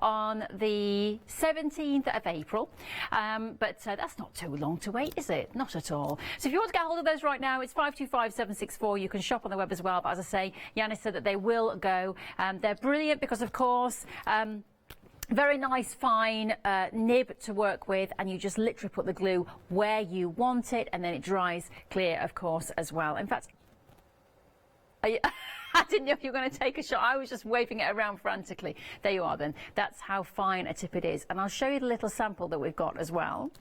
on the 17th of April, but that's not too long to wait, is it? Not at all. So if you want to get hold of those right now, it's 525764. You can shop on the web as well, but as I say, Yanis said that they will go. They're brilliant because, of course, very nice fine nib to work with, and you just literally put the glue where you want it, and then it dries clear, of course, as well. In fact, I didn't know if you were going to take a shot. I was just waving it around frantically. There you are then. That's how fine a tip it is. And I'll show you the little sample that we've got as well.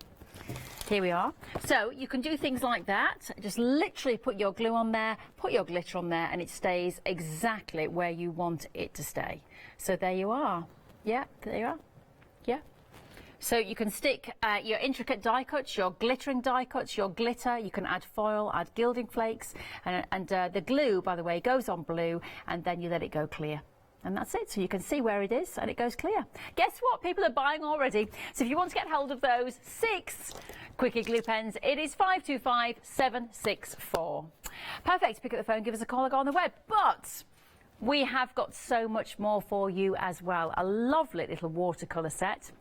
Here we are. So you can do things like that. Just literally put your glue on there, put your glitter on there, and it stays exactly where you want it to stay. So there you are. Yeah, there you are. Yeah. So you can stick your intricate die cuts, your glittering die cuts, your glitter. You can add foil, add gilding flakes, and the glue, by the way, goes on blue, and then you let it go clear. And that's it. So you can see where it is, and it goes clear. Guess what? People are buying already. So if you want to get hold of those 6 Quickie glue pens, it is 525764. Perfect. Pick up the phone, give us a call, or go on the web. But we have got so much more for you as well. A lovely little watercolour set.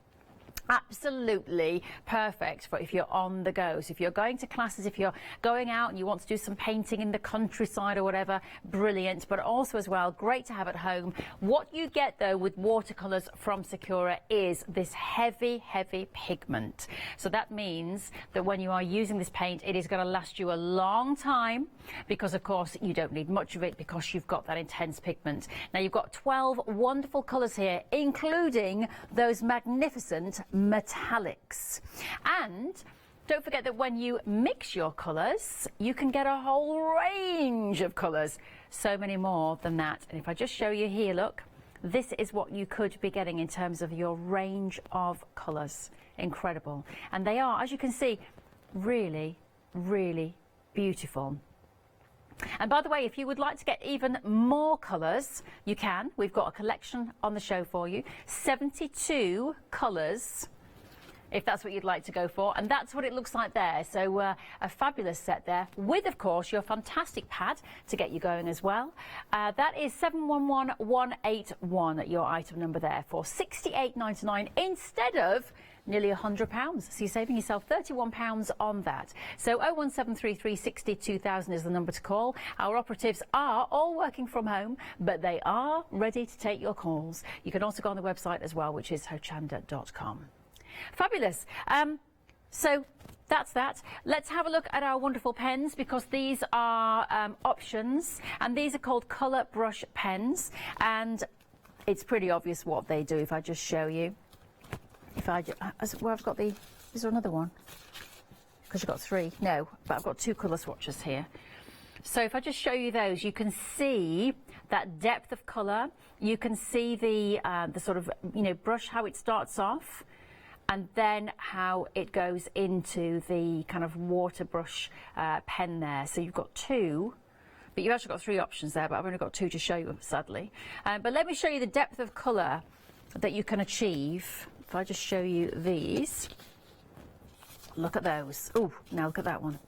Absolutely perfect for if you're on the go. So if you're going to classes, if you're going out and you want to do some painting in the countryside or whatever, brilliant. But also as well, great to have at home. What you get though with watercolours from Sakura is this heavy pigment. So that means that when you are using this paint, it is going to last you a long time, because of course you don't need much of it because you've got that intense pigment. Now you've got 12 wonderful colours here, including those magnificent metallics. And don't forget that when you mix your colours, you can get a whole range of colours, so many more than that. And if I just show you here, look, this is what you could be getting in terms of your range of colours. Incredible. And they are, as you can see, really beautiful. And by the way, if you would like to get even more colours, you can. We've got a collection on the show for you. 72 colours, if that's what you'd like to go for. And that's what it looks like there. So a fabulous set there with, of course, your fantastic pad to get you going as well. That is 711181, your item number there, for £68.99 instead of nearly £100. So you're saving yourself £31 on that. So 01733 60 2000 is the number to call. Our operatives are all working from home, but they are ready to take your calls. You can also go on the website as well, which is hochanda.com. Fabulous. So that's that. Let's have a look at our wonderful pens, because these are options, and these are called colour brush pens, and it's pretty obvious what they do if I just show you. If I well, I've got the, is there another one? Because you've got 3. No, but I've got 2 colour swatches here. So if I just show you those, you can see that depth of colour. You can see the sort of, you know, brush, how it starts off, and then how it goes into the kind of water brush pen there. So you've got 2. But you've actually got 3 options there, but I've only got 2 to show you, sadly. But let me show you the depth of colour that you can achieve. If I just show you these, look at those. Oh, now look at that one.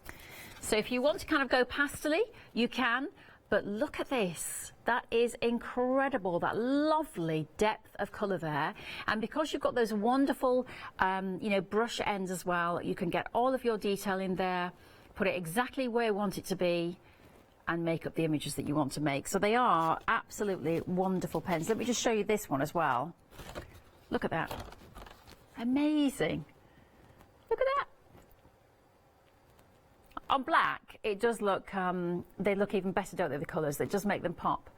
So if you want to kind of go pastel-y, you can, but look at this. That is incredible, that lovely depth of colour there. And because you've got those wonderful, you know, brush ends as well, you can get all of your detail in there, put it exactly where you want it to be, and make up the images that you want to make. So they are absolutely wonderful pens. Let me just show you this one as well. Look at that. Amazing. Look at that. On black, it does look, they look even better, don't they, the colours? They just make them pop.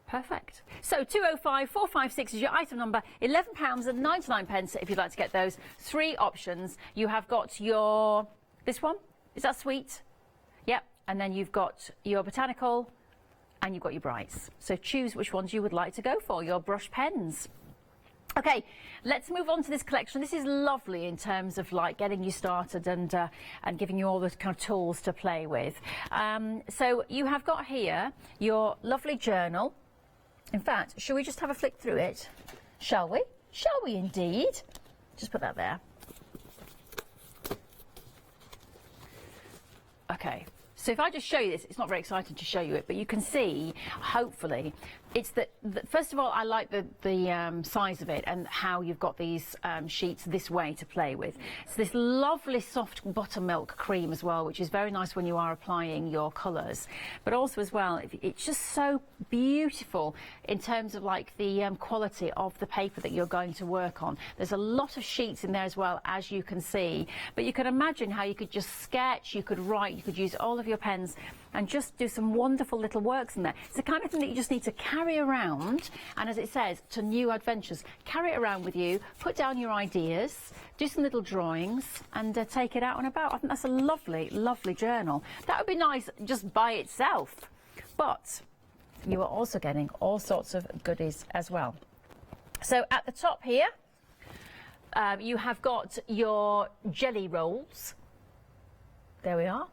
Perfect. So 205456 is your item number, £11.99 if you'd like to get those. 3 options. You have got your, this one, is that sweet? Yep. And then you've got your botanical, and you've got your brights. So choose which ones you would like to go for, your brush pens. Okay, let's move on to this collection. This is lovely in terms of like getting you started and giving you all the kind of tools to play with. So you have got here your lovely journal. In fact, shall we just have a flick through it? Shall we? Shall we indeed? Just put that there. Okay. So if I just show you this, it's not very exciting to show you it, but you can see, hopefully, it's first of all, I like the size of it and how you've got these sheets this way to play with. It's this lovely soft buttermilk cream as well, which is very nice when you are applying your colours. But also as well, it's just so beautiful in terms of like the quality of the paper that you're going to work on. There's a lot of sheets in there as well, as you can see. But you can imagine how you could just sketch, you could write, you could use all of your pens and just do some wonderful little works in there. It's the kind of thing that you just need to carry around, and as it says, to new adventures. Carry it around with you, put down your ideas, do some little drawings, and take it out and about. I think that's a lovely, lovely journal. That would be nice just by itself. But you are also getting all sorts of goodies as well. So at the top here, you have got your jelly rolls. There we are.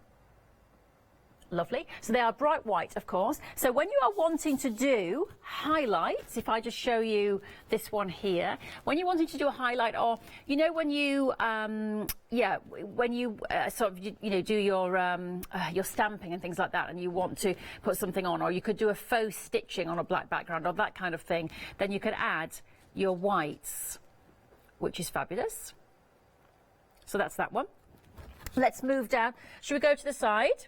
Lovely. So they are bright white, of course. So when you are wanting to do highlights, if I just show you this one here, when you're wanting to do a highlight, or you know when you when you sort of you know do your stamping and things like that, and you want to put something on, or you could do a faux stitching on a black background or that kind of thing, then you could add your whites, which is fabulous. So that's that one. Let's move down. Should we go to the side?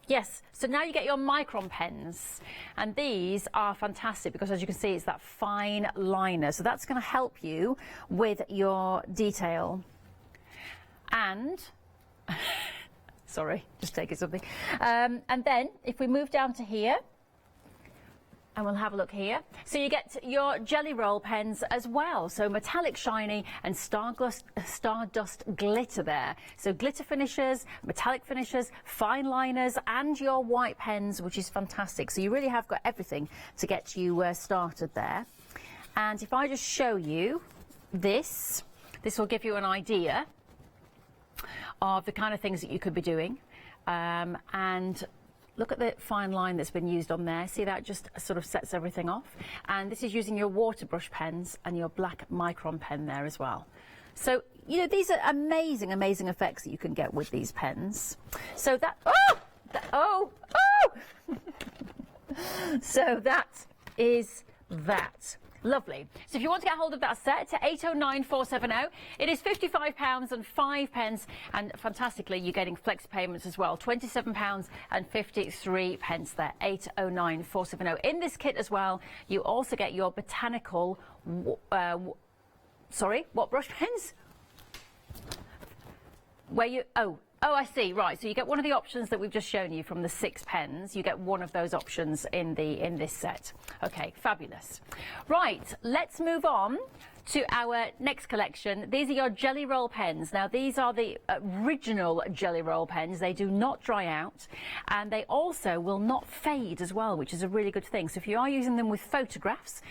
Yes, so now you get your micron pens, and these are fantastic because, as you can see, it's that fine liner. So that's going to help you with your detail. And, sorry, just taking something. And then if we move down to here, and we'll have a look here. So you get your jelly roll pens as well. So metallic shiny and stardust glitter there. So glitter finishes, metallic finishes, fine liners, and your white pens, which is fantastic. So you really have got everything to get you started there. And if I just show you this will give you an idea of the kind of things that you could be doing. And look at the fine line that's been used on there. See, that just sort of sets everything off. And this is using your water brush pens and your black micron pen there as well. So, you know, these are amazing, amazing effects that you can get with these pens. So that, so that is that. Lovely. So if you want to get hold of that set, to 809470, it is £55 and 5 pence, and fantastically you're getting flex payments as well, £27 and 53 pence there, 809470. In this kit as well, you also get your botanical, sorry, what brush pens? Where you, Oh, I see. Right. So you get one of the options that we've just shown you from the 6 pens. You get one of those options in this set. Okay, fabulous. Right, let's move on to our next collection. These are your jelly roll pens. Now, these are the original jelly roll pens. They do not dry out, and they also will not fade as well, which is a really good thing. So if you are using them with photographs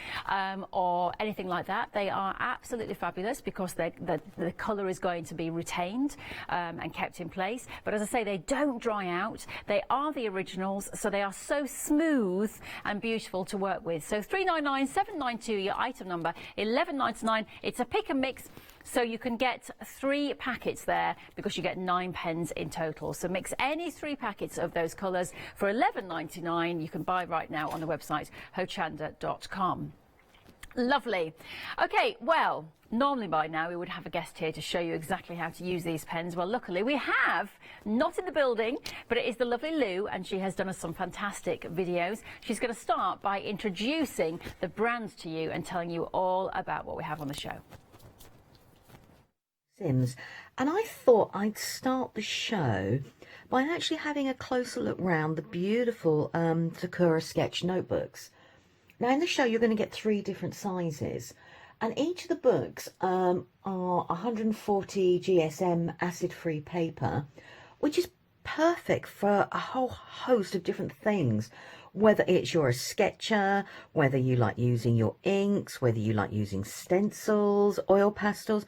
or anything like that, they are absolutely fabulous because the colour is going to be retained and kept in place. But as I say, they don't dry out. They are the originals, so they are so smooth and beautiful to work with. So 399792, your item number, 1199. It's a pick and mix, so you can get 3 packets there because you get 9 pens in total. So mix any 3 packets of those colours for £11.99. You can buy right now on the website hochanda.com. Lovely. Okay, well, normally by now we would have a guest here to show you exactly how to use these pens. Well, luckily we have, not in the building, but it is the lovely Lou, and she has done us some fantastic videos. She's going to start by introducing the brand to you and telling you all about what we have on the show. Sims, and I thought I'd start the show by actually having a closer look round the beautiful Sakura sketch notebooks. Now in the show you're going to get 3 different sizes, and each of the books are 140 GSM acid-free paper, which is perfect for a whole host of different things, whether it's you're a sketcher, whether you like using your inks, whether you like using stencils, oil pastels,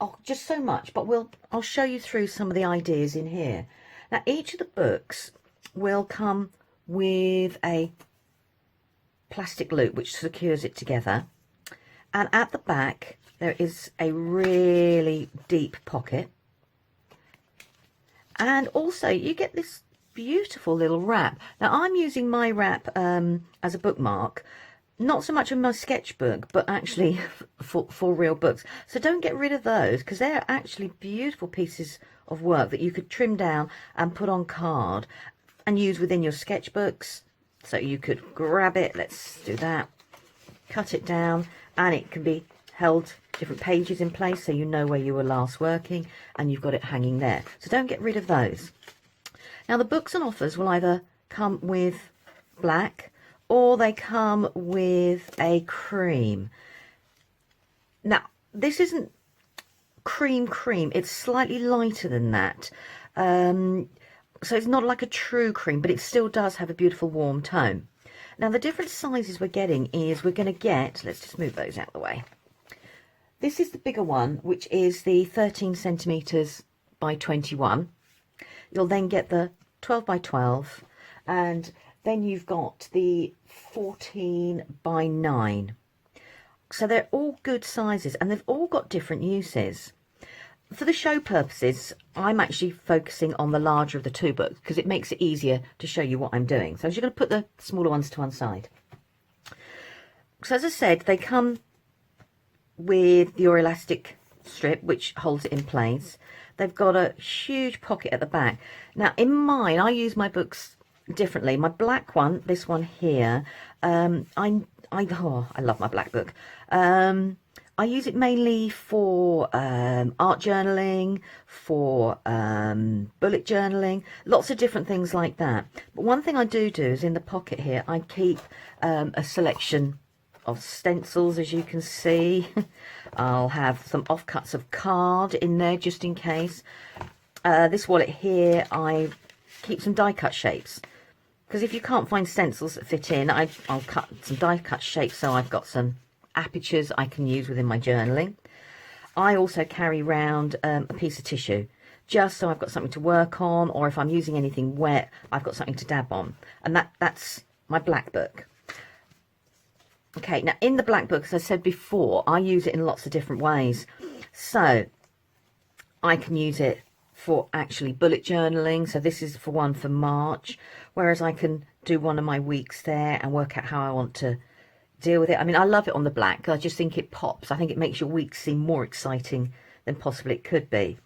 oh, just so much. But I'll show you through some of the ideas in here. Now each of the books will come with a plastic loop which secures it together, and at the back there is a really deep pocket, and also you get this beautiful little wrap. Now I'm using my wrap as a bookmark, not so much in my sketchbook, but actually for real books. So don't get rid of those, because they're actually beautiful pieces of work that you could trim down and put on card and use within your sketchbooks. So you could grab it, let's do that, cut it down, and it can be held different pages in place so you know where you were last working, and you've got it hanging there. So don't get rid of those. Now the books and offers will either come with black or they come with a cream. Now this isn't cream, it's slightly lighter than that. So it's not like a true cream, but it still does have a beautiful warm tone. Now the different sizes we're getting is we're going to get, let's just move those out of the way. This is the bigger one, which is the 13 centimetres by 21. You'll then get the 12 by 12, and then you've got the 14 by 9. So they're all good sizes, and they've all got different uses. For the show purposes, I'm actually focusing on the larger of the two books because it makes it easier to show you what I'm doing. So I'm just going to put the smaller ones to one side. So as I said, they come with your elastic strip which holds it in place. They've got a huge pocket at the back. Now in mine, I use my books differently. My black one, this one here, I love my black book. I use it mainly for art journaling, for bullet journaling, lots of different things like that. But one thing I do is in the pocket here, I keep a selection of stencils, as you can see. I'll have some offcuts of card in there just in case. This wallet here, I keep some die cut shapes, because if you can't find stencils that fit in, I'll cut some die cut shapes, so I've got some apertures I can use within my journaling. I also carry around a piece of tissue, just so I've got something to work on, or if I'm using anything wet, I've got something to dab on. And that's my black book. Okay, now in the black book, as I said before, I use it in lots of different ways. So I can use it for actually bullet journaling. So this is for one for March, whereas I can do one of my weeks there and work out how I want to deal with it. I mean, I love it on the black. I just think it pops. I think it makes your week seem more exciting than possibly it could be.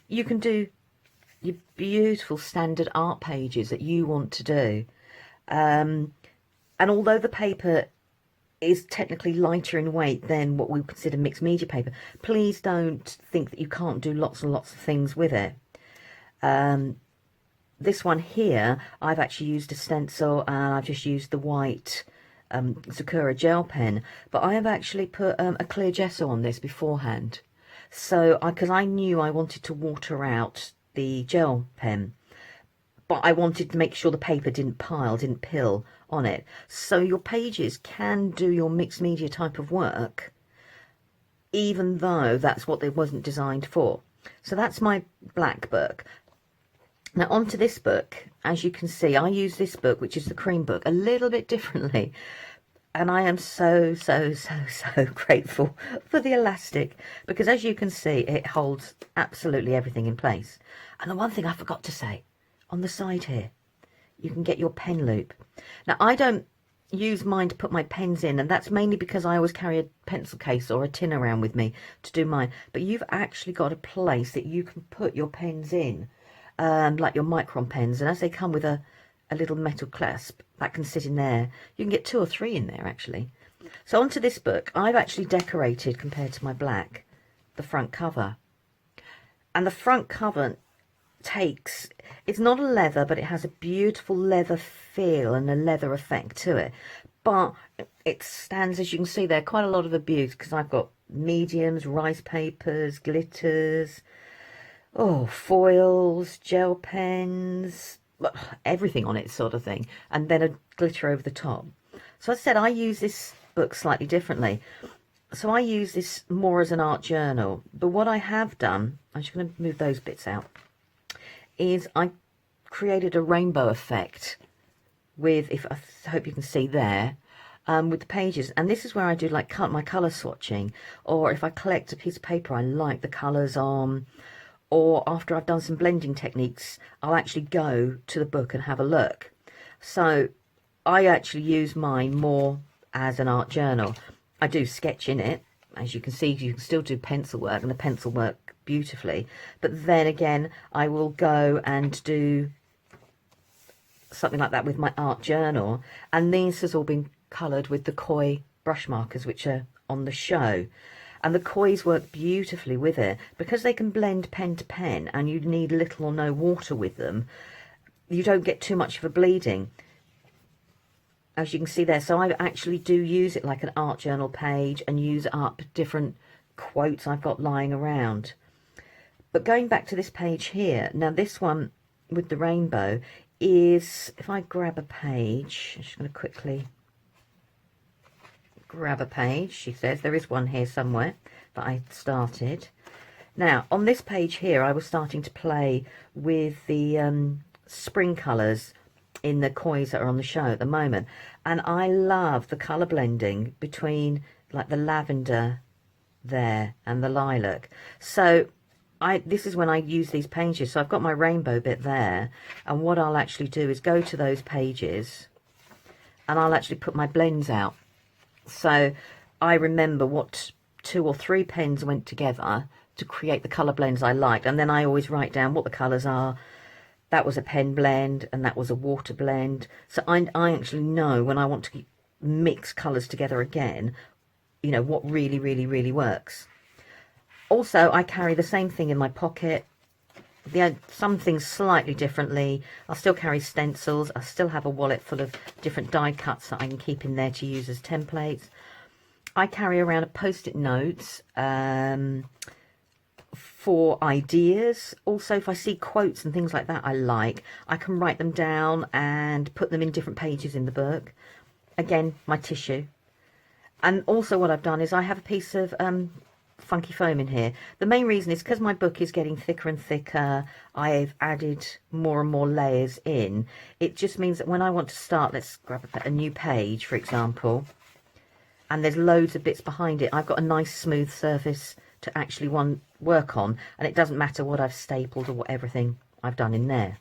You can do your beautiful standard art pages that you want to do. And although the paper is technically lighter in weight than what we consider mixed media paper, please don't think that you can't do lots and lots of things with it. This one here, I've actually used a stencil, and I've just used the white Sakura gel pen, but I have actually put a clear gesso on this beforehand, so because I knew I wanted to water out the gel pen, but I wanted to make sure the paper didn't pill on it. So your pages can do your mixed media type of work, even though that's what they wasn't designed for. So that's my black book. Now onto this book. As you can see, I use this book, which is the cream book, a little bit differently. And I am so grateful for the elastic, because as you can see, it holds absolutely everything in place. And the one thing I forgot to say, on the side here, you can get your pen loop. Now I don't use mine to put my pens in, and that's mainly because I always carry a pencil case or a tin around with me to do mine. But you've actually got a place that you can put your pens in, like your micron pens, and as they come with a little metal clasp that can sit in there, you can get 2 or 3 in there actually. So onto this book, I've actually decorated, compared to my black, the front cover. And the front cover takes, it's not a leather, but it has a beautiful leather feel and a leather effect to it, but it stands, as you can see there, quite a lot of abuse, because I've got mediums, rice papers, glitters, foils, gel pens, everything on it sort of thing, and then a glitter over the top. So as I said, I use this book slightly differently. So I use this more as an art journal, but what I have done, I'm just going to move those bits out, is I created a rainbow effect with, if I hope you can see there, with the pages. And this is where I do like my colour swatching, or if I collect a piece of paper I like the colours on, or after I've done some blending techniques, I'll actually go to the book and have a look. So I actually use mine more as an art journal. I do sketch in it. As you can see, you can still do pencil work, and the pencil work beautifully. But then again, I will go and do something like that with my art journal. And this has all been coloured with the koi brush markers, which are on the show. And the kois work beautifully with it. Because they can blend pen to pen and you need little or no water with them, you don't get too much of a bleeding, as you can see there. So I actually do use it like an art journal page and use up different quotes I've got lying around. But going back to this page here, now this one with the rainbow is, if I grab a page, I'm just going to quickly grab a page. She says there is one here somewhere that I started. Now on this page here, I was starting to play with the spring colours in the kois that are on the show at the moment, and I love the colour blending between like the lavender there and the lilac. So this is when I use these pages. So I've got my rainbow bit there, and what I'll actually do is go to those pages and I'll actually put my blends out. So I remember what 2 or 3 pens went together to create the colour blends I liked, and then I always write down what the colours are. That was a pen blend and that was a water blend. So I actually know when I want to mix colours together again, you know, what really, really, really works. Also, I carry the same thing in my pocket. Some things slightly differently. I'll still carry stencils. I still have a wallet full of different die cuts that I can keep in there to use as templates. I carry around a post-it notes for ideas. Also, if I see quotes and things like that I like, I can write them down and put them in different pages in the book. Again, my tissue. And also what I've done is I have a piece of funky foam in here. The main reason is because my book is getting thicker and thicker. I've added more and more layers in. It just means that when I want to start, let's grab a new page, for example, and there's loads of bits behind it, I've got a nice smooth surface to actually work on, and it doesn't matter what I've stapled or what everything I've done in there.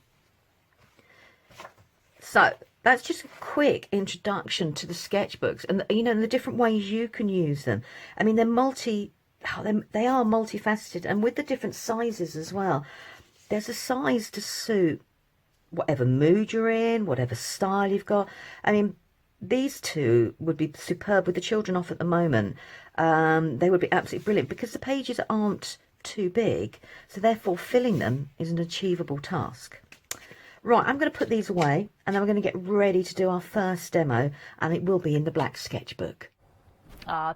So that's just a quick introduction to the sketchbooks, and you know, the different ways you can use them. I mean, they are multifaceted, and with the different sizes as well. There's a size to suit whatever mood you're in, whatever style you've got. I mean, these two would be superb with the children off at the moment. They would be absolutely brilliant because the pages aren't too big, so therefore filling them is an achievable task. Right, I'm going to put these away, and then we're going to get ready to do our first demo, and it will be in the black sketchbook.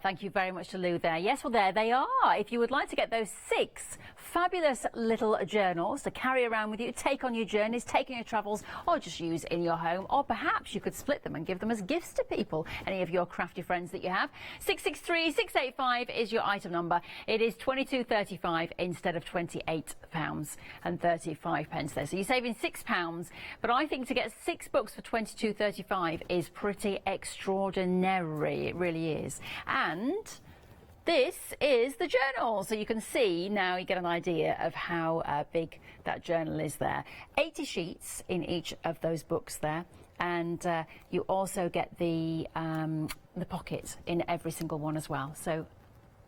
Thank you very much to Lou there. Yes, well, there they are. If you would like to get those 6 fabulous little journals to carry around with you, take on your journeys, take on your travels, or just use in your home, or perhaps you could split them and give them as gifts to people, any of your crafty friends that you have. 663-685 is your item number. It is £22.35 instead of £28.35 there. So you're saving £6, but I think to get 6 books for £22.35 is pretty extraordinary. It really is. And this is the journal, so you can see now, you get an idea of how big that journal is there. 80 sheets in each of those books there, and you also get the pocket in every single one as well. So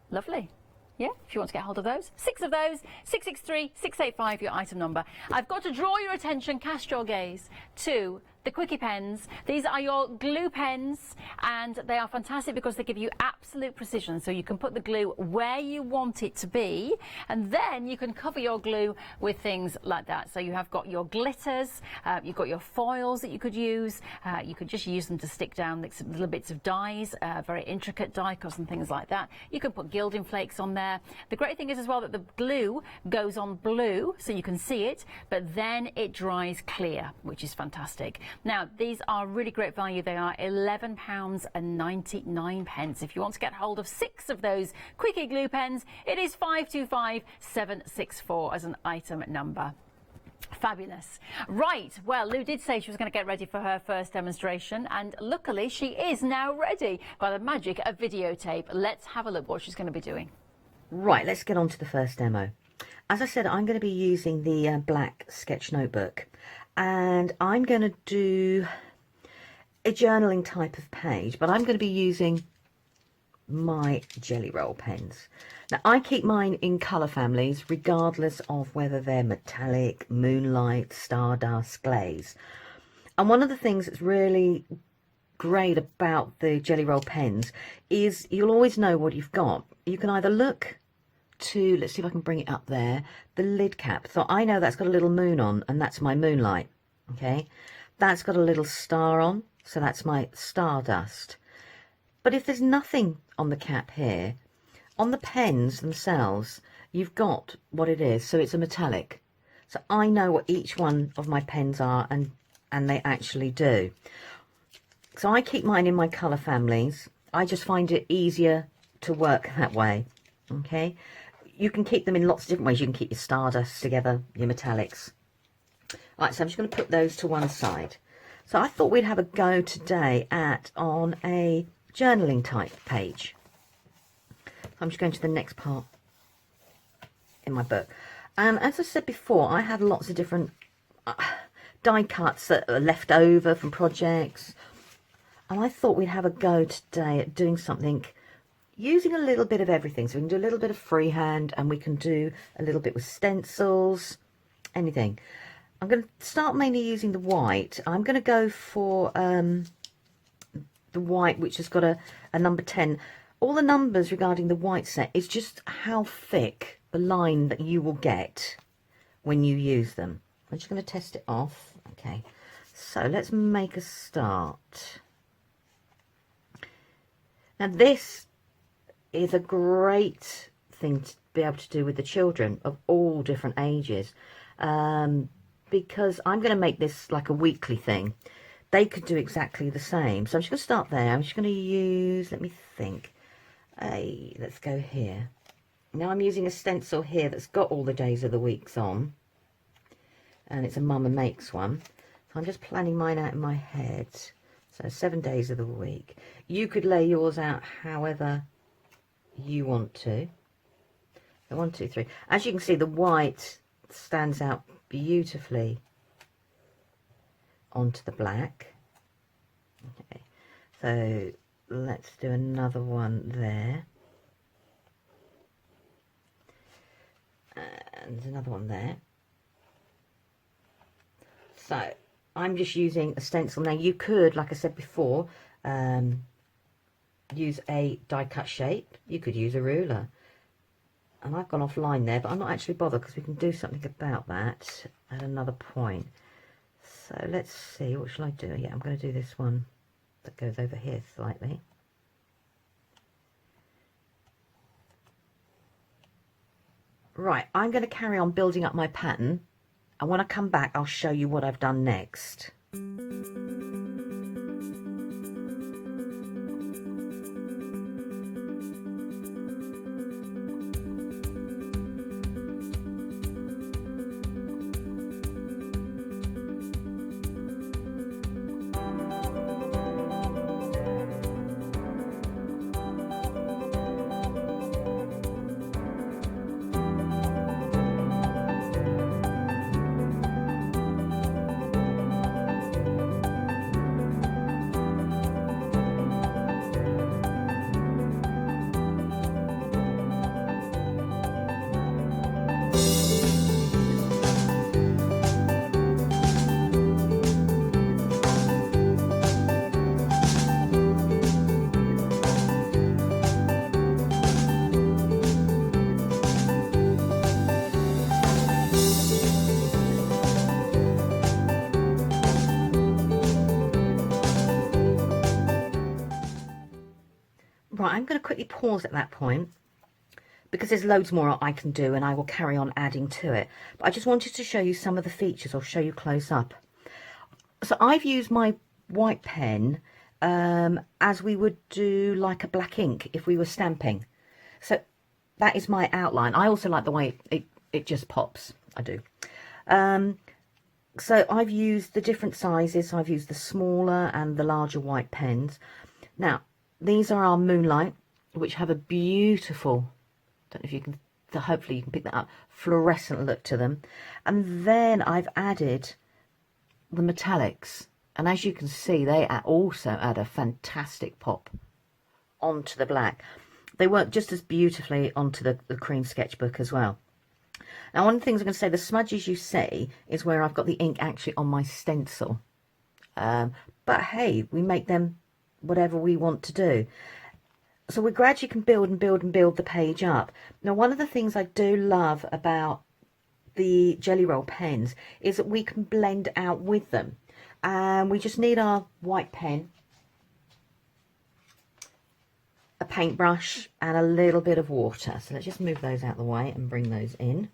lovely. Yeah, if you want to get hold of those, 6 of those, 663-685, your item number. I've got to draw your attention, cast your gaze to the Quickie pens. These are your glue pens, and they are fantastic because they give you absolute precision. So you can put the glue where you want it to be, and then you can cover your glue with things like that. So you have got your glitters, you've got your foils that you could use. You could just use them to stick down little bits of dies, very intricate die cuts and things like that. You can put gilding flakes on there. The great thing is as well that the glue goes on blue, so you can see it, but then it dries clear, which is fantastic. Now, these are really great value. They are £11.99. If you want to get hold of 6 of those Quickie glue pens, it is 525764 as an item number. Fabulous. Right, well, Lou did say she was going to get ready for her first demonstration, and luckily she is now ready by the magic of videotape. Let's have a look what she's going to be doing. Right, let's get on to the first demo. as I said, I'm going to be using the black sketch notebook, and I'm going to do a journaling type of page, but I'm going to be using my jelly roll pens. Now, I keep mine in colour families, regardless of whether they're metallic, moonlight, stardust, glaze. And one of the things that's really great about the jelly roll pens is you'll always know what you've got. You can either look to, let's see if I can bring it up there, the lid cap. So I know that's got a little moon on, and that's my moonlight. Okay, that's got a little star on, so that's my stardust. But if there's nothing on the cap here, on the pens themselves, you've got what it is. So it's a metallic. So I know what each one of my pens are, and they actually do. So I keep mine in my colour families. I just find it easier to work that way. Okay, you can keep them in lots of different ways. You can keep your stardust together, your metallics. Right, so I'm just going to put those to one side. So I thought we'd have a go today on a journaling type page. I'm just going to the next part in my book. And as I said before, I have lots of different die cuts that are left over from projects. And I thought we'd have a go today at doing something using a little bit of everything. So we can do a little bit of freehand, and we can do a little bit with stencils, anything. I'm going to start mainly using the white. I'm going to go for the white, which has got a number 10. All the numbers regarding the white set is just how thick the line that you will get when you use them. I'm just going to test it off. Okay, so let's make a start. Now this is a great thing to be able to do with the children of all different ages, because I'm going to make this like a weekly thing. They could do exactly the same. So I'm just going to start there. I'm just going to use, let me think, let's go here. Now I'm using a stencil here that's got all the days of the weeks on, and it's a Mama Makes one. So I'm just planning mine out in my head. So 7 days of the week. You could lay yours out however you want to. So 1, 2, 3. As you can see, the white stands out beautifully onto the black. Okay, so let's do another one there, and another one there. So I'm just using a stencil. Now you could, like I said before, use a die cut shape. You could use a ruler, and I've gone offline there, but I'm not actually bothered because we can do something about that at another point. So let's see, what shall I do? Yeah, I'm going to do this one that goes over here slightly. Right, I'm going to carry on building up my pattern, and when I come back I'll show you what I've done next. Right, I'm going to quickly pause at that point because there's loads more I can do, and I will carry on adding to it. But I just wanted to show you some of the features. I'll show you close up. So I've used my white pen as we would do like a black ink if we were stamping. So that is my outline. I also like the way it just pops. I do. So I've used the different sizes. So I've used the smaller and the larger white pens. Now, these are our Moonlight, which have a beautiful, don't know if you can hopefully you can pick that up, fluorescent look to them. And then I've added the metallics. And as you can see, they also add a fantastic pop onto the black. They work just as beautifully onto the cream sketchbook as well. Now, one of the things I'm going to say, the smudges you see is where I've got the ink actually on my stencil. But hey, we make them whatever we want to do. So we gradually can build and build and build the page up. Now, one of the things I do love about the Jelly Roll pens is that we can blend out with them. And we just need our white pen, a paintbrush, and a little bit of water. So let's just move those out of the way and bring those in.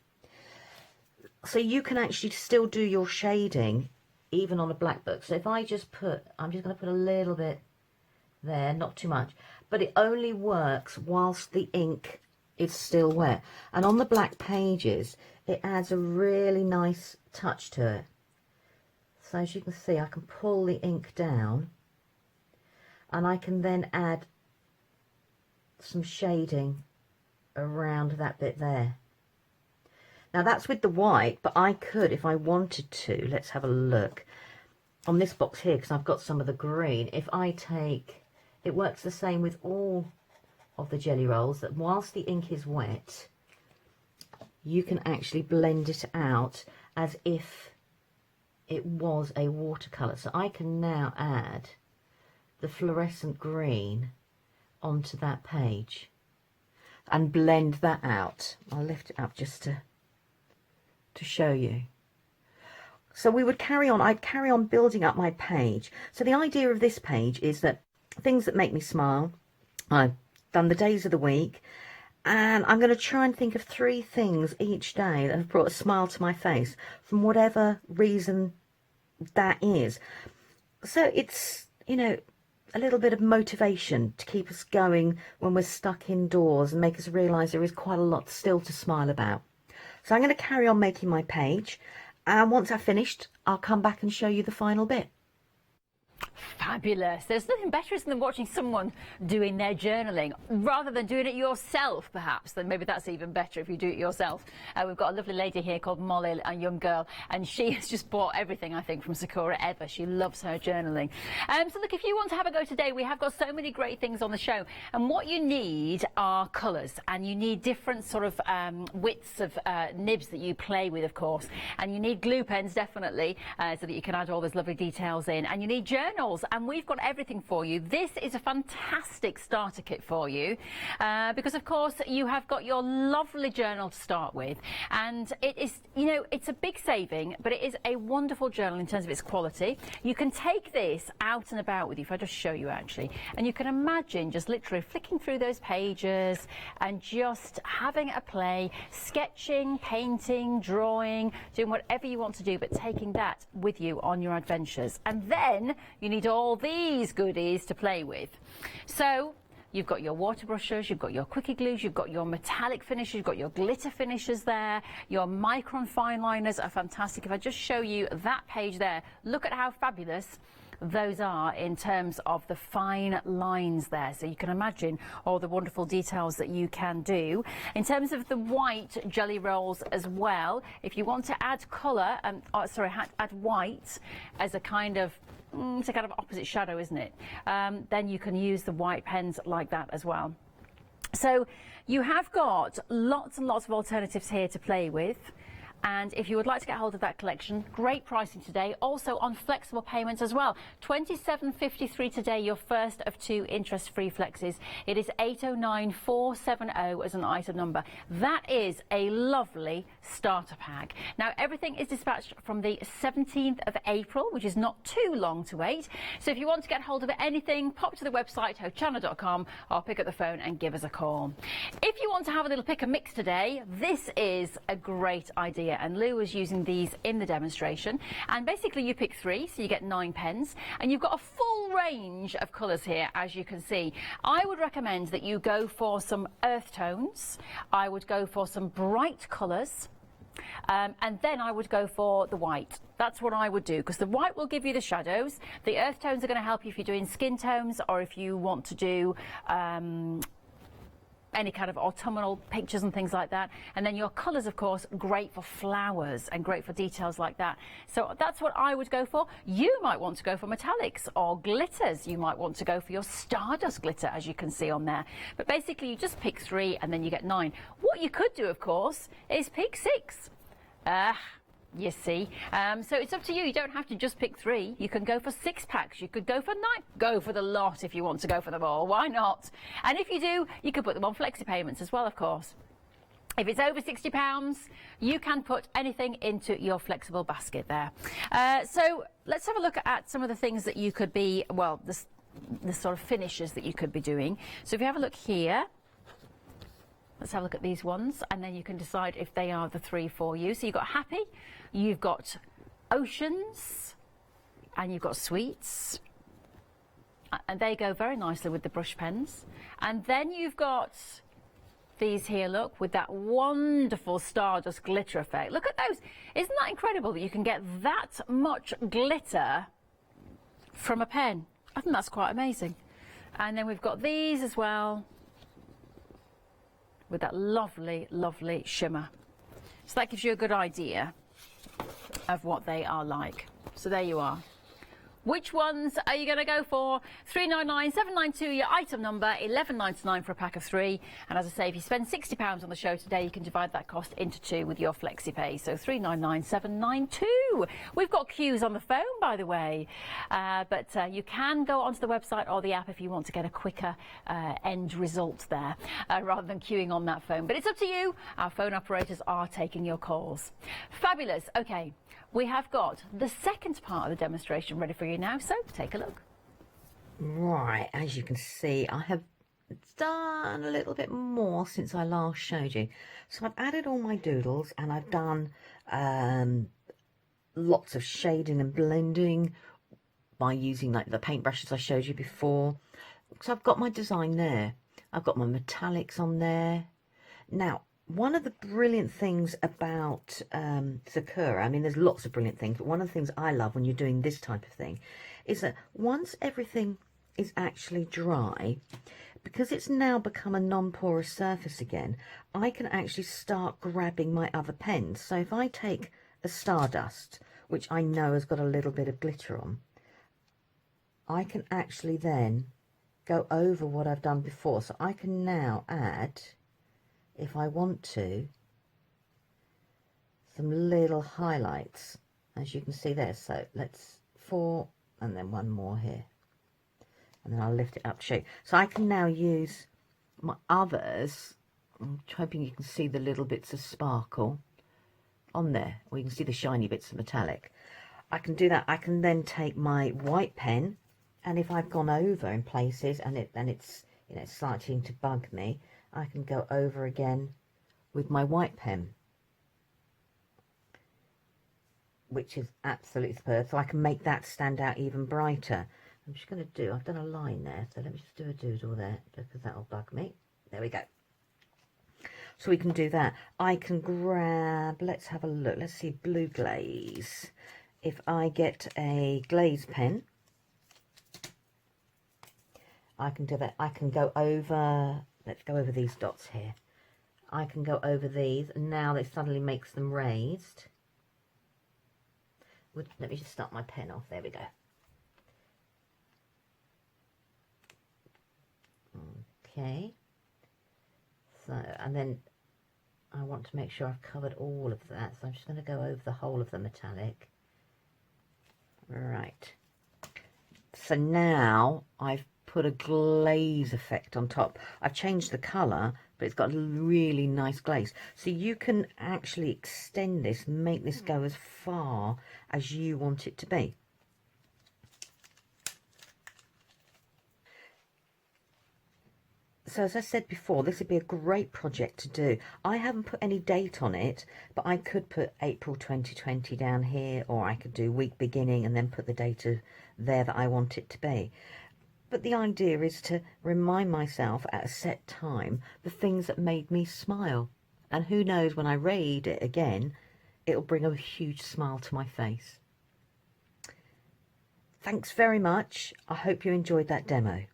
So you can actually still do your shading even on a black book. So if I just put, I'm just going to put a little bit there, not too much, but it only works whilst the ink is still wet. And on the black pages, it adds a really nice touch to it. So as you can see, I can pull the ink down and I can then add some shading around that bit there. Now that's with the white, but I could, if I wanted to, let's have a look on this box here, because I've got some of the green. If I take, it works the same with all of the Jelly Rolls, that whilst the ink is wet, you can actually blend it out as if it was a watercolour. So I can now add the fluorescent green onto that page and blend that out. I'll lift it up just to show you. So we would carry on, I'd carry on building up my page. So the idea of this page is that things that make me smile, I've done the days of the week, and I'm going to try and think of 3 things each day that have brought a smile to my face from whatever reason that is. So it's, you know, a little bit of motivation to keep us going when we're stuck indoors and make us realise there is quite a lot still to smile about. So I'm going to carry on making my page, and once I've finished, I'll come back and show you the final bit. Fabulous. There's nothing better than watching someone doing their journaling rather than doing it yourself, perhaps. Then maybe that's even better if you do it yourself. We've got a lovely lady here called Molly, a young girl, and she has just bought everything, I think, from Sakura ever. She loves her journaling. So look, if you want to have a go today, we have got so many great things on the show, and what you need are colours, and you need different sort of widths of nibs that you play with, of course, and you need glue pens, definitely, so that you can add all those lovely details in, and you need journals, and we've got everything for you. This is a fantastic starter kit for you because, of course, you have got your lovely journal to start with, and it is, you know, it's a big saving, but it is a wonderful journal in terms of its quality. You can take this out and about with you, if I just show you actually, and you can imagine just literally flicking through those pages and just having a play, sketching, painting, drawing, doing whatever you want to do, but taking that with you on your adventures. And then you need all these goodies to play with. So you've got your water brushes, you've got your quickie glues, you've got your metallic finishes, you've got your glitter finishes there, your micron fine liners are fantastic. If I just show you that page there, look at how fabulous those are in terms of the fine lines there, so you can imagine all the wonderful details that you can do. In terms of the white Jelly Rolls as well, if you want to add colour, add white as a kind of it's a kind of opposite shadow, isn't it? Then you can use the white pens like that as well. So you have got lots and lots of alternatives here to play with. And if you would like to get hold of that collection, great pricing today, also on flexible payments as well. £27.53 today, your first of 2 interest-free flexes. It is 809470 as an item number. That is a lovely starter pack. Now, everything is dispatched from the 17th of April, which is not too long to wait. So if you want to get hold of anything, pop to the website, hochanda.com, or pick up the phone and give us a call. If you want to have a little pick and mix today, this is a great idea. And Lou was using these in the demonstration, and basically you pick 3, so you get 9 pens, and you've got a full range of colours here, as you can see. I would recommend that you go for some earth tones. I would go for some bright colours, and then I would go for the white. That's what I would do, because the white will give you the shadows. The earth tones are going to help you if you're doing skin tones, or if you want to do any kind of autumnal pictures and things like that. And then your colours, of course, great for flowers and great for details like that. So that's what I would go for. You might want to go for metallics or glitters. You might want to go for your stardust glitter, as you can see on there. But basically, you just pick 3 and then you get 9. What you could do, of course, is pick 6. You see, so it's up to you. You don't have to just pick 3. You can go for 6 packs. You could go for 9. Go for the lot if you want to go for them all. Why not? And if you do, you can put them on flexi payments as well, of course. If it's over £60, you can put anything into your flexible basket there. So let's have a look at some of the things that you could be, well, the sort of finishes that you could be doing. So if you have a look here, let's have a look at these ones, and then you can decide if they are the 3 for you. So you've got happy, you've got oceans, and you've got sweets. And they go very nicely with the brush pens. And then you've got these here, look, with that wonderful stardust glitter effect. Look at those. Isn't that incredible that you can get that much glitter from a pen? I think that's quite amazing. And then we've got these as well, with that lovely, lovely shimmer. So that gives you a good idea of what they are like. So there you are. Which ones are you going to go for? 399792, your item number, 11.99 for a pack of 3. And as I say, if you spend £60 on the show today, you can divide that cost into 2 with your FlexiPay. So 399792. We've got queues on the phone, by the way. But you can go onto the website or the app if you want to get a quicker end result there, rather than queuing on that phone. But it's up to you. Our phone operators are taking your calls. Fabulous. Okay. We have got the second part of the demonstration ready for you now, so take a look. Right, as you can see, I have done a little bit more since I last showed you. So I've added all my doodles, and I've done lots of shading and blending by using like the paintbrushes I showed you before. So I've got my design there. I've got my metallics on there. Now, one of the brilliant things about Sakura, I mean, there's lots of brilliant things, but one of the things I love when you're doing this type of thing is that once everything is actually dry, because it's now become a non-porous surface again, I can actually start grabbing my other pens. So if I take a Stardust, which I know has got a little bit of glitter on, I can actually then go over what I've done before. So I can now add, if I want to, some little highlights, as you can see there. So let's 4 and then 1 more here, and then I'll lift it up to show you. So I can now use my others. I'm hoping you can see the little bits of sparkle on there, or you can see the shiny bits of metallic. I can do that. I can then take my white pen, and if I've gone over in places and it's you know starting to bug me, I can go over again with my white pen, which is absolutely superb. So I can make that stand out even brighter. I'm just going to do, I've done a line there, so let me just do a doodle there, because that'll bug me. There we go. So we can do that. I can grab, let's have a look, let's see, blue glaze. If I get a glaze pen, I can do that. I can go over, let's go over these dots here. I can go over these, and now it suddenly makes them raised. Let me just start my pen off. There we go. Okay. So, and then I want to make sure I've covered all of that. So I'm just going to go over the whole of the metallic. Right. So now I've put a glaze effect on top. I've changed the colour, but it's got a really nice glaze. So you can actually extend this and make this go as far as you want it to be. So as I said before, this would be a great project to do. I haven't put any date on it, but I could put April 2020 down here, or I could do week beginning and then put the date of there that I want it to be. But the idea is to remind myself at a set time the things that made me smile. And who knows, when I read it again, it'll bring a huge smile to my face. Thanks very much. I hope you enjoyed that demo.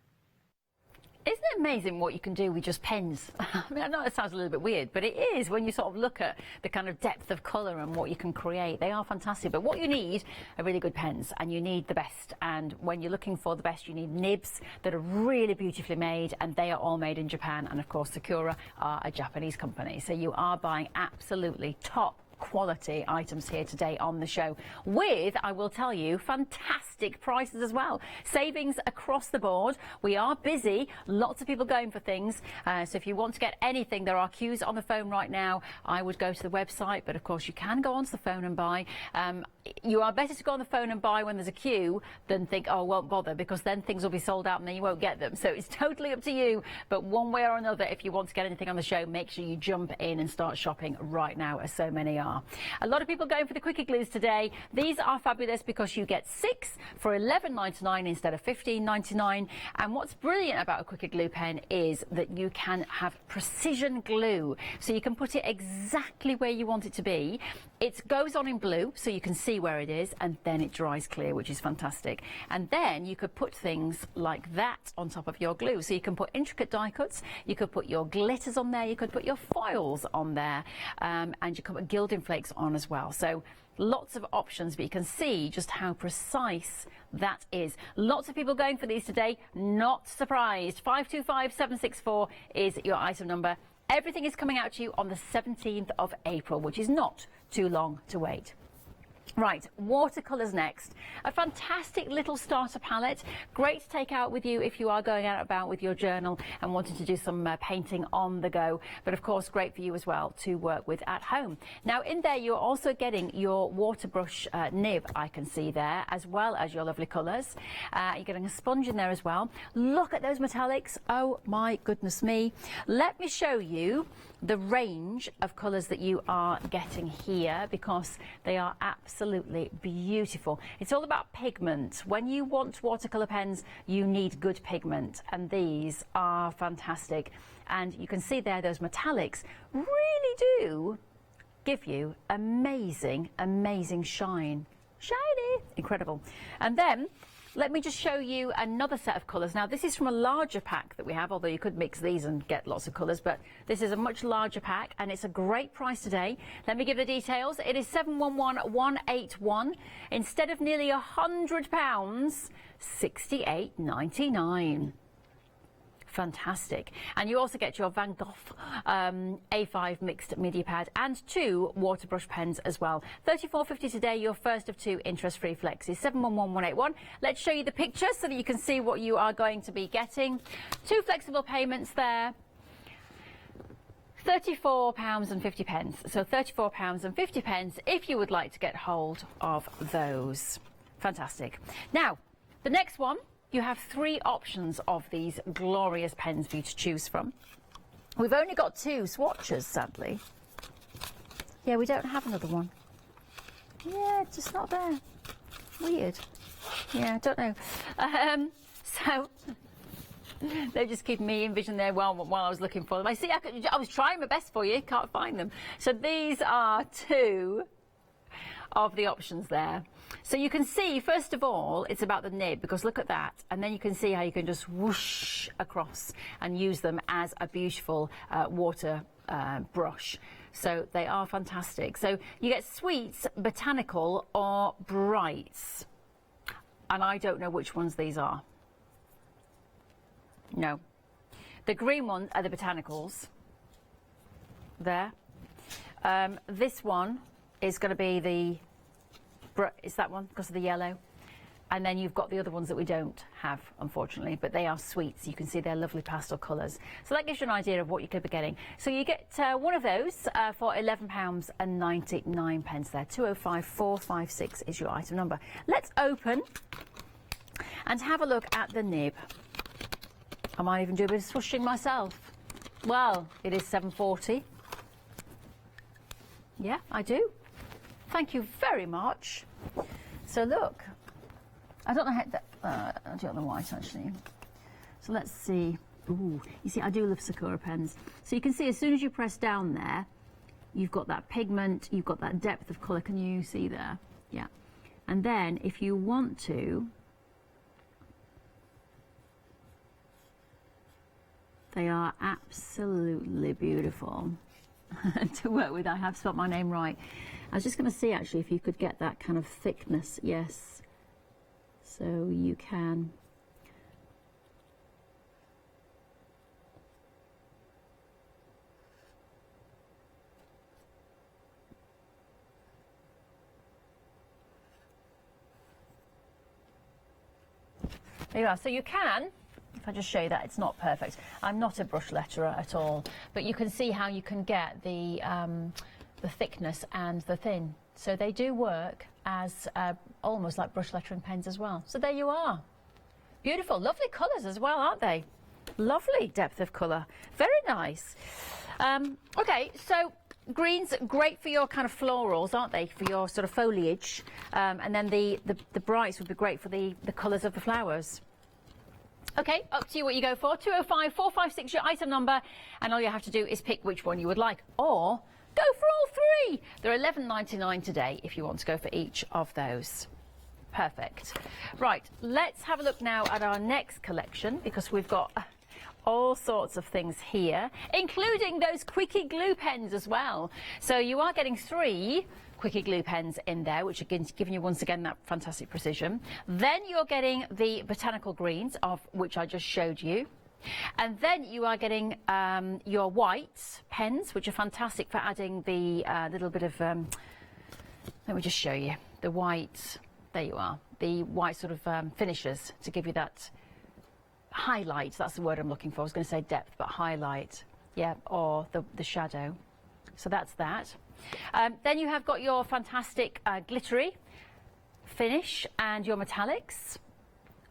Isn't it amazing what you can do with just pens? I mean, I know it sounds a little bit weird, but it is when you sort of look at the kind of depth of colour and what you can create. They are fantastic. But what you need are really good pens, and you need the best. And when you're looking for the best, you need nibs that are really beautifully made, and they are all made in Japan. And of course, Sakura are a Japanese company. So you are buying absolutely top quality items here today on the show with, I will tell you, fantastic prices as well. Savings across the board. We are busy, lots of people going for things, so if you want to get anything, there are queues on the phone right now. I would go to the website, but of course you can go onto the phone and buy. You are better to go on the phone and buy when there's a queue than think, oh, won't bother, because then things will be sold out and then you won't get them. So it's totally up to you, but one way or another, if you want to get anything on the show, make sure you jump in and start shopping right now, as so many are. A lot of people going for the quickie glues today. These are fabulous because you get 6 for $11.99 instead of $15.99. And what's brilliant about a quickie glue pen is that you can have precision glue. So you can put it exactly where you want it to be. It goes on in blue, so you can see where it is, and then it dries clear, which is fantastic. And then you could put things like that on top of your glue. So you can put intricate die cuts, you could put your glitters on there, you could put your foils on there, and you can put gilding flakes on as well. So lots of options, but you can see just how precise that is. Lots of people going for these today. Not surprised. 525764 is your item number. Everything is coming out to you on the 17th of April, which is not too long to wait. Right, watercolours next. A fantastic little starter palette. Great to take out with you if you are going out about with your journal and wanting to do some painting on the go. But of course, great for you as well to work with at home. Now in there, you're also getting your water brush nib, I can see there, as well as your lovely colours. You're getting a sponge in there as well. Look at those metallics. Oh my goodness me. Let me show you the range of colours that you are getting here, because they are absolutely beautiful. It's all about pigment. When you want watercolour pens, you need good pigment, and these are fantastic. And you can see there, those metallics really do give you amazing, amazing shine. Shiny! Incredible. And then let me just show you another set of colours. Now, this is from a larger pack that we have, although you could mix these and get lots of colours, but this is a much larger pack, and it's a great price today. Let me give the details. It is 711181. Instead of nearly £100, $68.99. Fantastic. And you also get your Van Gogh A5 mixed media pad and 2 water brush pens as well. $34.50 today, your first of 2 interest-free flexes. 711181. Let's show you the picture so that you can see what you are going to be getting. 2 flexible payments there. £34.50. So £34.50 if you would like to get hold of those. Fantastic. Now, the next one, you have 3 options of these glorious pens for you to choose from. We've only got 2 swatches, sadly. Yeah, we don't have another one. Yeah, it's just not there. Weird. Yeah, I don't know. So they just keep me in vision there while I was looking for them. I see. I was trying my best for you. Can't find them. So these are 2 of the options there. So you can see, first of all, it's about the nib, because look at that, and then you can see how you can just whoosh across and use them as a beautiful water brush. So they are fantastic. So you get sweets, botanical, or brights, and I don't know which ones these are. No, the green ones are the botanicals there. This one is going to be the, it's that one because of the yellow, and then you've got the other ones that we don't have, unfortunately, but they are sweets. You can see they're lovely pastel colours, so that gives you an idea of what you could be getting. So you get one of those for £11.99 there. 205456 is your item number. Let's open and have a look at the nib. I might even do a bit of swooshing myself. Well, it is 740. Yeah, I do. Thank you very much. So look, I don't know how I do it on the white actually. So let's see. Ooh, you see, I do love Sakura pens. So you can see as soon as you press down there, you've got that pigment, you've got that depth of colour. Can you see there? Yeah. And then if you want to, They are absolutely beautiful to work with. I have spelt my name right. I was just going to see actually if you could get that kind of thickness. Yes, so you can. There you are. So you can, if I just show you that, it's not perfect. I'm not a brush letterer at all, but you can see how you can get the thickness and the thin. So they do work as almost like brush lettering pens as well. So there you are. Beautiful, lovely colours as well, aren't they? Lovely depth of colour. Very nice. Okay, so greens, great for your kind of florals, aren't they? For your sort of foliage. And then the brights would be great for the colours of the flowers. Okay, up to you what you go for. 205 456 your item number, and all you have to do is pick which one you would like, or go for all three. They're $11.99 today if you want to go for each of those. Perfect. Right, let's have a look now at our next collection, because we've got all sorts of things here, including those Quickie glue pens as well. So you are getting 3 Quickie glue pens in there, which are giving you once again that fantastic precision. Then you're getting the botanical greens, of which I just showed you. And then you are getting your white pens, which are fantastic for adding the little bit of, let me just show you, the white, there you are, the white sort of finishes to give you that highlight. That's the word I'm looking for. I was going to say depth, but highlight, yeah, or the shadow. So that's that. Then you have got your fantastic glittery finish and your metallics.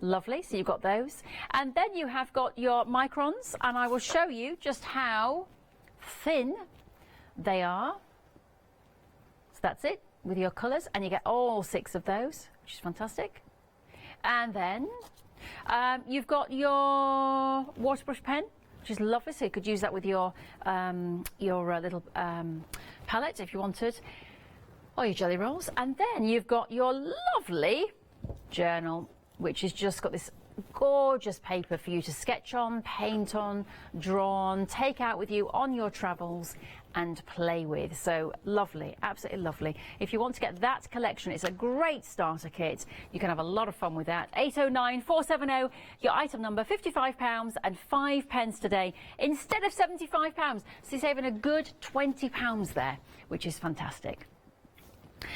Lovely, so you've got those. And then you have got your microns, and I will show you just how thin they are. So that's it with your colours, and you get all 6 of those, which is fantastic. And then you've got your water brush pen, which is lovely, so you could use that with your little palette if you wanted, or your jelly rolls. And then you've got your lovely journal, which has just got this gorgeous paper for you to sketch on, paint on, draw on, take out with you on your travels and play with. So lovely, absolutely lovely. If you want to get that collection, it's a great starter kit. You can have a lot of fun with that. 809 470, your item number, £55 and 5 pence today instead of £75. So you're saving a good £20 there, which is fantastic.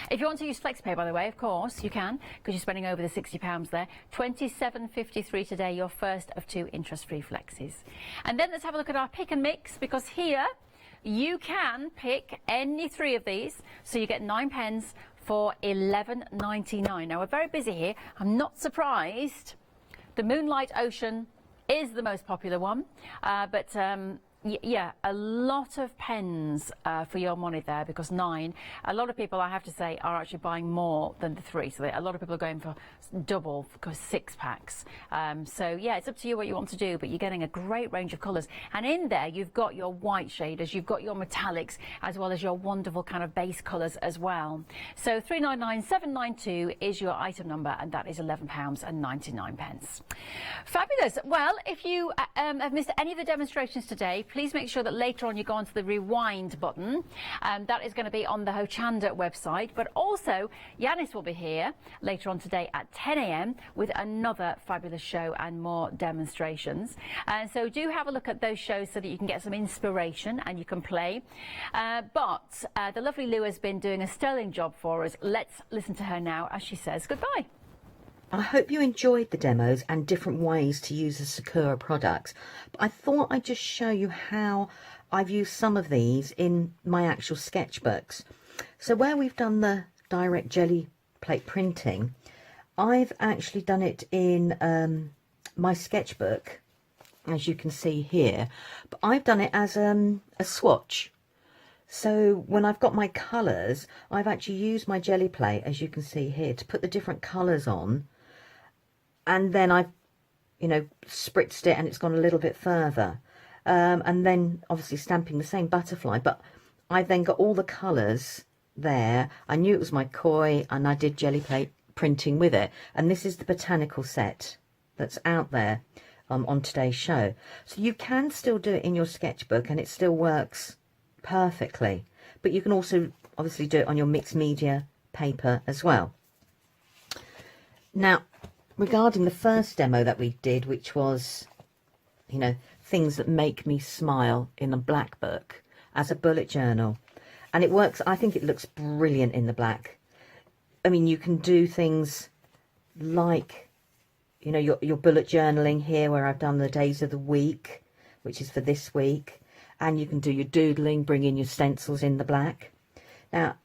If you want to use FlexiPay, by the way, of course, you can, because you're spending over the £60 there. £27.53 today, your first of 2 interest-free flexes. And then let's have a look at our pick and mix, because here you can pick any 3 of these. So you get 9 pens for £11.99. Now, we're very busy here. I'm not surprised. The Moonlight Ocean is the most popular one, yeah, a lot of pens for your money there, because 9, a lot of people, I have to say, are actually buying more than the 3. So a lot of people are going for double, because 6 packs. So yeah, it's up to you what you want to do, but you're getting a great range of colours. And in there, you've got your white shaders, you've got your metallics, as well as your wonderful kind of base colours as well. So 399792 is your item number, and that is £11.99. Fabulous. Well, if you have missed any of the demonstrations today, please make sure that later on you go onto the rewind button. That is going to be on the Hochanda website. But also, Yanis will be here later on today at 10 a.m. with another fabulous show and more demonstrations. And so do have a look at those shows so that you can get some inspiration and you can play. But the lovely Lou has been doing a sterling job for us. Let's listen to her now as she says goodbye. I hope you enjoyed the demos and different ways to use the Sakura products. But I thought I'd just show you how I've used some of these in my actual sketchbooks. So where we've done the direct jelly plate printing, I've actually done it in my sketchbook, as you can see here. But I've done it as a swatch. So when I've got my colours, I've actually used my jelly plate, as you can see here, to put the different colours on. And then I've, spritzed it and it's gone a little bit further. And then obviously stamping the same butterfly. But I've then got all the colours there. I knew it was my koi, and I did jelly plate printing with it. And this is the botanical set that's out there. on today's show. So you can still do it in your sketchbook and it still works perfectly. But you can also obviously do it on your mixed media paper as well. Now, regarding the first demo that we did, which was, you know, things that make me smile in a black book as a bullet journal. And it works, I think it looks brilliant in the black. I mean, you can do things like, you know, your bullet journaling here where I've done the days of the week, which is for this week. And you can do your doodling, bring in your stencils in the black. Now,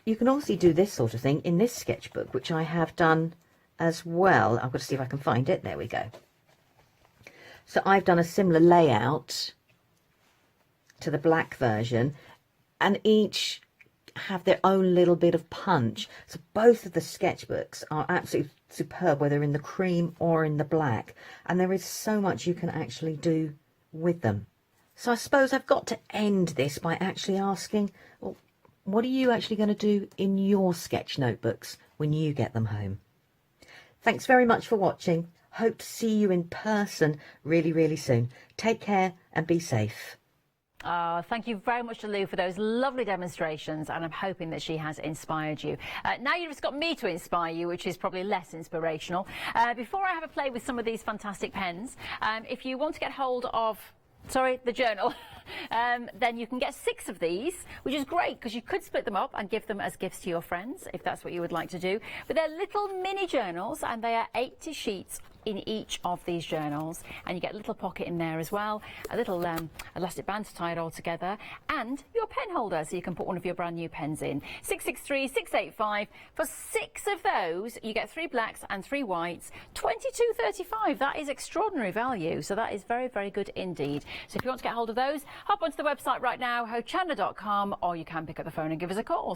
you can also do this sort of thing in this sketchbook, which I have done as well. I've got to see if I can find it. There we go. So I've done a similar layout to the black version, and each have their own little bit of punch. So both of the sketchbooks are absolutely superb, whether in the cream or in the black. And there is so much you can actually do with them. So I suppose I've got to end this by actually asking, well, what are you actually going to do in your sketch notebooks when you get them home? Thanks very much for watching. Hope to see you in person really, really soon. Take care and be safe. Thank you very much to Lou for those lovely demonstrations, and I'm hoping that she has inspired you. Now you've just got me to inspire you, which is probably less inspirational. Before I have a play with some of these fantastic pens, if you want to get hold of the journal, then you can get 6 of these, which is great because you could split them up and give them as gifts to your friends if that's what you would like to do. But they're little mini journals, and they are 80 sheets in each of these journals, and you get a little pocket in there as well, a little elastic band to tie it all together, and your pen holder so you can put one of your brand new pens in. 663-685. For 6 of those you get 3 blacks and 3 whites, $22.35. That is extraordinary value, so that is very, very good indeed. So if you want to get hold of those, hop onto the website right now, hochanda.com, or you can pick up the phone and give us a call.